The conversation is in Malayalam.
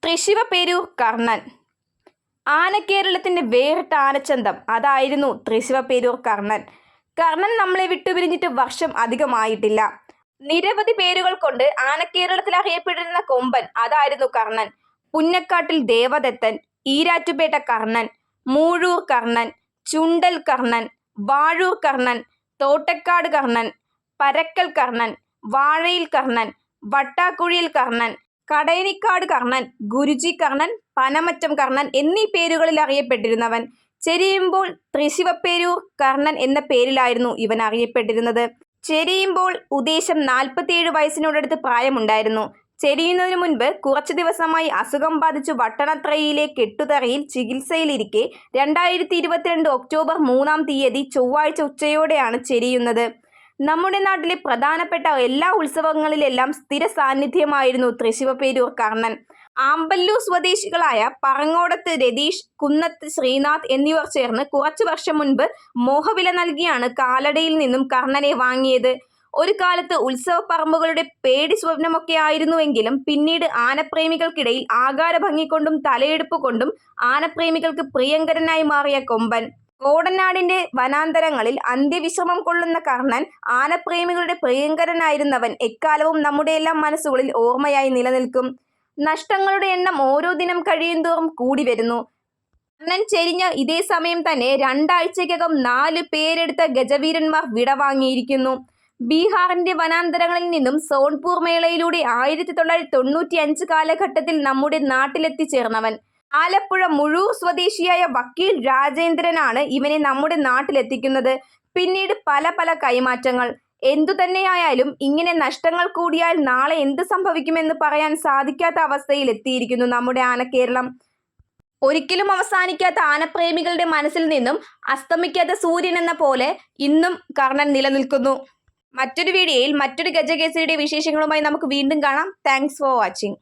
തൃശ്ശിവപേരൂർ കർണൻ. ആനക്കേരളത്തിന്റെ വേറിട്ട ആനച്ചന്തം അതായിരുന്നു തൃശ്ശിവപേരൂർ കർണൻ. കർണൻ നമ്മളെ വിട്ടുപിരിഞ്ഞിട്ട് വർഷം അധികമായിട്ടില്ല. നിരവധി പേരുകൾ കൊണ്ട് ആനക്കേരളത്തിൽ അറിയപ്പെട്ടിരുന്ന കൊമ്പൻ അതായിരുന്നു കർണൻ. പുന്നക്കാട്ടിൽ ദേവദത്തൻ, ഈരാറ്റുപേട്ട കർണൻ, മൂഴൂർ കർണൻ, ചുണ്ടൽ കർണൻ, വാഴൂർ കർണൻ, തോട്ടക്കാട് കർണൻ, പരക്കൽ കർണൻ, വാഴയിൽ കർണൻ, വട്ടാക്കുഴിയിൽ കർണൻ, കടയനിക്കാട് കർണൻ, ഗുരുജി കർണൻ, പനമറ്റം കർണൻ എന്നീ പേരുകളിൽ അറിയപ്പെട്ടിരുന്നവൻ. ചെരിയുമ്പോൾ തൃശ്ശിവപേരൂർ കർണൻ എന്ന പേരിലായിരുന്നു ഇവൻ അറിയപ്പെട്ടിരുന്നത്. ചെരിയുമ്പോൾ ഉദ്ദേശം 47 വയസ്സിനോടടുത്ത് പ്രായമുണ്ടായിരുന്നു. ചെരിയുന്നതിനു മുൻപ് കുറച്ചു ദിവസമായി അസുഖം ബാധിച്ചു വട്ടണത്രയിലെ കെട്ടുതറയിൽ ചികിത്സയിലിരിക്കെ 2022 ഒക്ടോബർ 3-ാം തീയതി ചൊവ്വാഴ്ച ഉച്ചയോടെയാണ് ചെരിയുന്നത്. നമ്മുടെ നാട്ടിലെ പ്രധാനപ്പെട്ട എല്ലാ ഉത്സവങ്ങളിലെല്ലാം സ്ഥിര സാന്നിധ്യമായിരുന്നു തൃശ്ശിവപേരൂർ കർണൻ. ആമ്പല്ലൂർ സ്വദേശികളായ പറങ്ങോടത്ത് രതീഷ്, കുന്നത്ത് ശ്രീനാഥ് എന്നിവർ ചേർന്ന് കുറച്ചു വർഷം മുൻപ് മോഹവില നൽകിയാണ് കാലടിയിൽ നിന്നും കർണനെ വാങ്ങിയത്. ഒരു കാലത്ത് ഉത്സവപ്പറമ്പുകളുടെ പേടി സ്വപ്നമൊക്കെ ആയിരുന്നുവെങ്കിലും പിന്നീട് ആനപ്രേമികൾക്കിടയിൽ ആകാരഭംഗി കൊണ്ടും തലയെടുപ്പ് കൊണ്ടും ആനപ്രേമികൾക്ക് പ്രിയങ്കരനായി മാറിയ കൊമ്പൻ. കോടനാടിന്റെ വനാന്തരങ്ങളിൽ അന്ത്യവിശ്രമം കൊള്ളുന്ന കർണൻ, ആനപ്രേമികളുടെ പ്രിയങ്കരനായിരുന്നവൻ എക്കാലവും നമ്മുടെയെല്ലാം മനസ്സുകളിൽ ഓർമ്മയായി നിലനിൽക്കും. നഷ്ടങ്ങളുടെ എണ്ണം ഓരോ ദിനം കഴിയുന്തോറും കൂടി വരുന്നു. കർണൻ ചെരിഞ്ഞ ഇതേ സമയം തന്നെ 2 ആഴ്ചയ്ക്കകം 4 പേരെടുത്ത ഗജവീരന്മാർ വിടവാങ്ങിയിരിക്കുന്നു. ബീഹാറിന്റെ വനാന്തരങ്ങളിൽ നിന്നും സോൺപൂർ മേളയിലൂടെ 1995 കാലഘട്ടത്തിൽ നമ്മുടെ നാട്ടിലെത്തിച്ചേർന്നവൻ. ആലപ്പുഴ മുഴൂർ സ്വദേശിയായ വക്കീൽ രാജേന്ദ്രനാണ് ഇവനെ നമ്മുടെ നാട്ടിലെത്തിക്കുന്നത്. പിന്നീട് പല കൈമാറ്റങ്ങൾ. എന്തുതന്നെയായാലും ഇങ്ങനെ നഷ്ടങ്ങൾ കൂടിയാൽ നാളെ എന്ത് സംഭവിക്കുമെന്ന് പറയാൻ സാധിക്കാത്ത അവസ്ഥയിൽ എത്തിയിരിക്കുന്നു നമ്മുടെ ആനക്കേരളം. ഒരിക്കലും അവസാനിക്കാത്ത ആനപ്രേമികളുടെ മനസ്സിൽ നിന്നും അസ്തമിക്കാത്ത സൂര്യൻ എന്ന പോലെ ഇന്നും കർണൻ നിലനിൽക്കുന്നു. മറ്റൊരു വീഡിയോയിൽ മറ്റൊരു ഗജകേസരിയുടെ വിശേഷങ്ങളുമായി നമുക്ക് വീണ്ടും കാണാം. Thanks for watching.